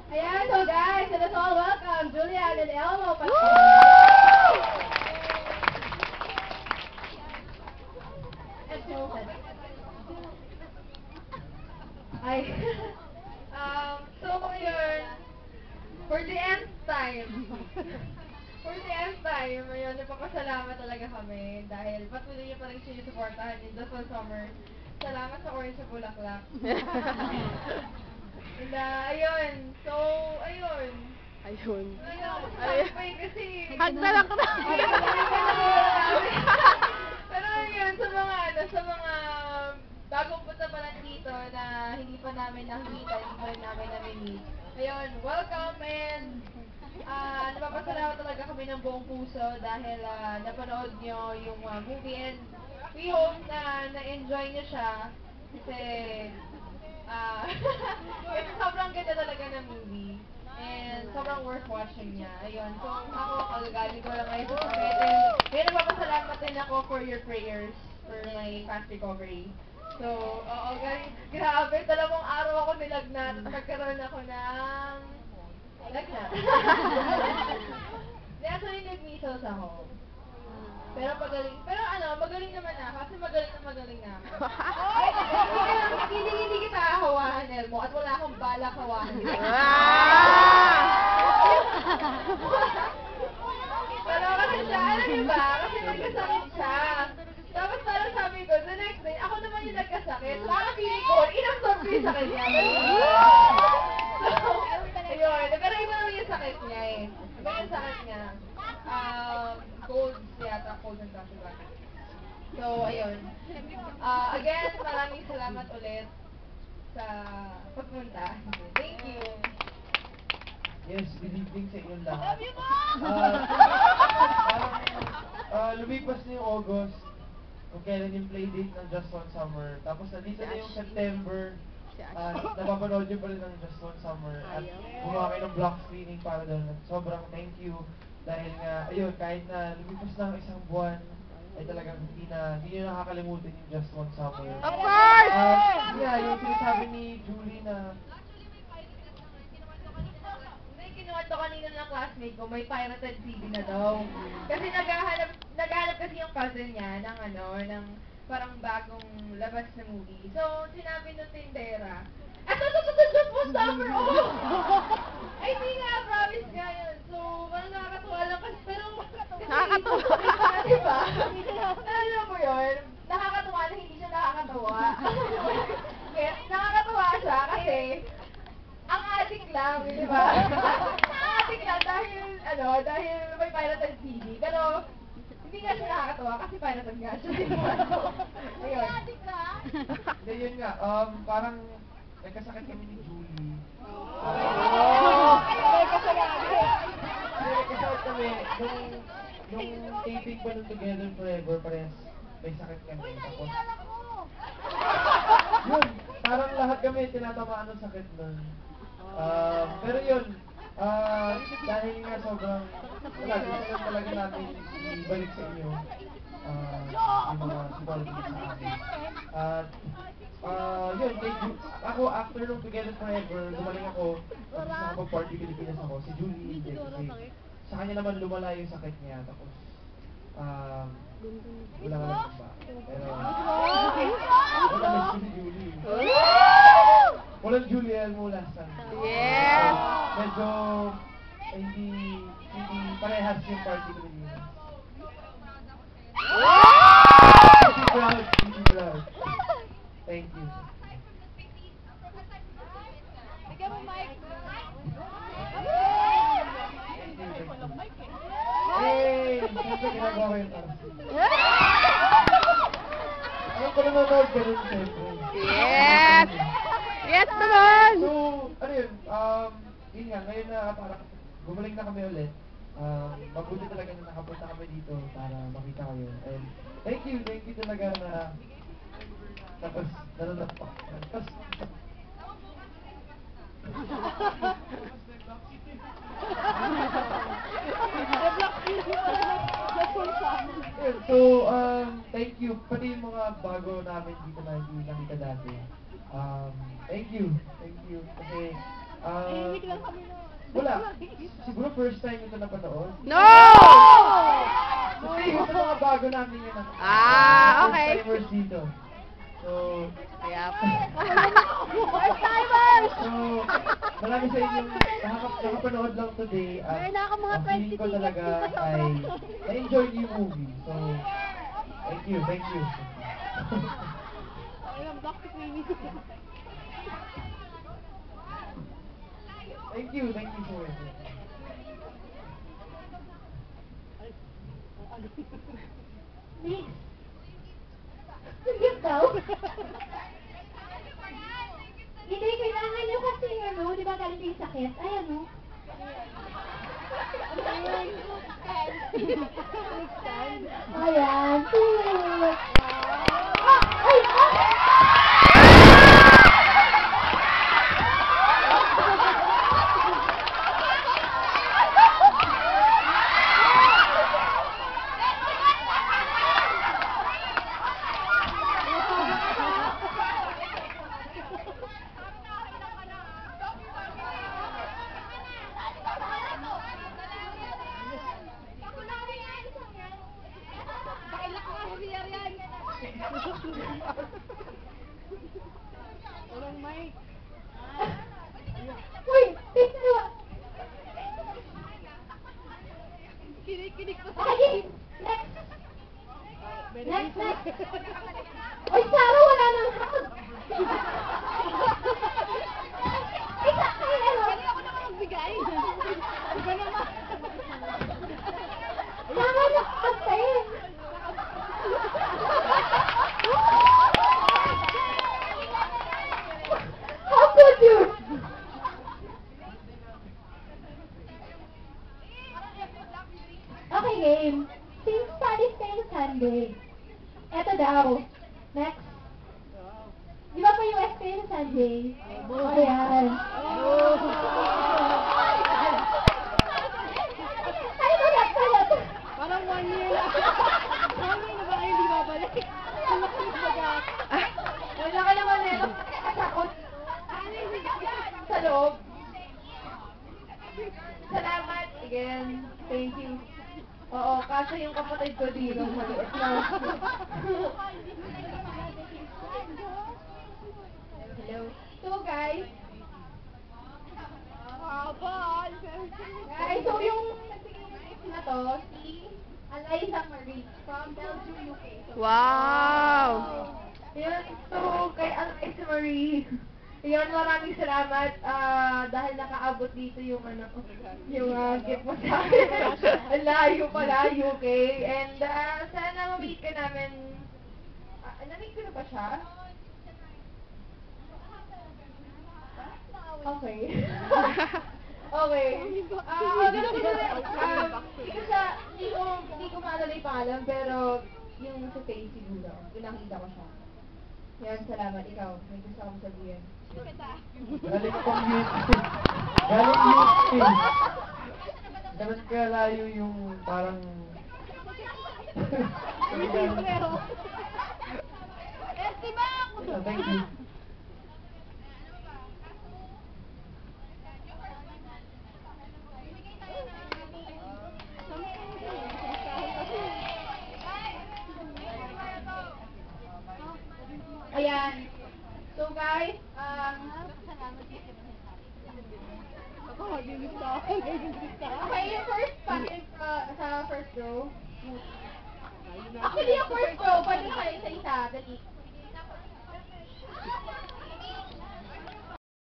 Ayan, so guys, let us all welcome Julian and Elmo. Ay, so yun, for the nth time, ayun, napapasalamat talaga kami dahil patuloy niyo pa rin sinusuportahan yung The Full Summer. Salamat sa Orange sa Bulaklak. And ayun, so, ayun. Ayun. Ayun, kasi... Hagdalang ka na! Pero ayun, sa mga bagong punta pa lang dito na hindi pa namin nakikita, hindi pa rin namin nami-meet. Ayun, welcome and napapasalamat talaga kami ng buong puso dahil napanood nyo yung movie and we hope na na-enjoy nyo siya kasi kasi sobrang ganda talaga ng movie and sobrang worth watching niya. Ayun, so ako kagagaling ko lang ngayon sa sakit and kaya napapasalamat din ako for your prayers for my fast recovery. So, oo, grabe, 2 araw ako nilagnat at nagkaroon ako ng lagnat. Actually, nag-measles ako. Pero magaling naman na ako. Kasi magaling na ako. Hindi kita hawahan, Elmo. At wala akong balak hawahan. Pero kasi siya, alam niyo ba? Kasi nagkasakit siya. Tapos parang sabi ko, the next day, ako naman yung nagkasakit. So parang feeling ko, inabsorb ko yung sakit niya. Ayun. Pero iba naman yung sakit niya eh. Iba yung sakit niya. Colds yata. Colds and cough ba? So, ayun. Again, maraming salamat ulit sa pagpunta. Thank you. Yes, good evening sa inyong lahat. Lumipas na yung August, kung kailan yung playdate ng Just One Summer. Tapos nandito na yung September, napapanood nyo pa rin ng Just One Summer. At gumawa kayo ng block screening para doon. Sobrang thank you. Dahil nga, ayun, kahit na lumipas na ang isang buwan, ay talagang hindi nyo nakakalimutan yung Just One Summer. Of course! Yung sinasabi ni Julie na Kinuha to kanina ng classmate ko, may pirated CD na daw. Kasi naghahanap kasi yung cousin niya ng parang bagong labas na movie. So, sinabi ng tindera, eto, just one summer, oh! Ay, hindi nga, promise nga yun. So, parang nakakatuwa lang kasi, pero, Nakakatuwa. diba? Alam mo yun, nakakatuwa na hindi siya nakakatuwa. Kaya, nakakatuwa siya kasi, ang adik lang, di ba? Ang adik lang dahil may pirated CD. Pero, hindi nga siya nakakatawa kasi pirated nga siya. Ayun. Adik ka? Hindi, yun nga, parang nagkasakit kami ni Julie. Nagkasakit kami, nung taping pa nung Together Forever, parehas may sakit kami. Tapos, yun, parang lahat kami tinatamaan ng sakit nun. Pero yun, dahil nga sobrang, gusto lang talaga natin ibalik sa inyo yung mga support sa amin. At, yun, ako after nung Together Forever, gumaling ako, kasi nakapag-party Pilipinas ako, si Julie hindi, kasi sa kanya naman lumala yung sakit niya, tapos, wala ka lang ba? Pero, wala na si Julie. Walang Julian mo last time. Yes! Medyo hindi parehas yung party ko niya. Hindi proud. Thank you. Bigyan mo mic. Hey! Siyempre ginagawa ko yung para sa inyo. Alam ko nanonood ka rin siyempre. Yes! Yes naman! So, ano yun nga, ngayon na parang gumaling na kami ulit. Mabuti talaga na nakapunta kami dito para makita kayo. And thank you talaga na tapos nanonood pa. Tapos bago namin dito na hindi nakita dati, thank you. Thank you. Kasi, wala. Siguro first time ito napanood. No! Kasi yung sa mga bago namin yun. Ah, okay. First timers dito. So, Kaya First timers! so, marami sa inyong nakapanood lang today at ang feeling ko talaga ay na-enjoy niyo yung movie. So, thank you, thank you. Thank you for it. Mix. Sige daw. Hindi, kailangan nyo kasi ano, di ba galing yung sakit? Ay, ano? Ayan. Ay, Walang mic. uy, tingnan. Kinig ko Okay, next. Next. Uy, Sarah, wala nang hug. Isa, ay, ano? Ako na magbigay. Iba naman. Sarah, nakapagtayin. How could you? Okay, game. Since studies kayo Sunday, eto daw. Next. Di ba pa US kayo Sunday? Ayan. Ano ba nagkalat? Parang 1 year na. Mami, na ba kayo hindi babalik? Ang laki ng baga. Wala ka naman meron. Takot. Sa loob. Salamat again. Thank you. Oo, kaso yung kapatid ko dito, maliit lang. Hello. So guys, so yung na to, si Eliza Marie from Belgium, UK. Wow! Yun, so kay Eliza Marie, yun, maraming salamat dahil nakaabot dito yung ano, yung gift mo sa akin. Ang layo pala, UK. And sana ma-meet ka namin. Na-meet ko na ba siya? Okay. Okay. Hindi ko maalala yung pangalan, pero yung sa face siguro, pinakita ko siya. Yan, salamat. Ikaw, may gusto akong sabihin. Galing pang UP. Galing UP. Ganun kalayo yung parang... Thank you. Ayan. So guys, Ako, nilista ako. okay, yung first packet sa first row. Actually, yung first row, pwede kayo sa isa, dali.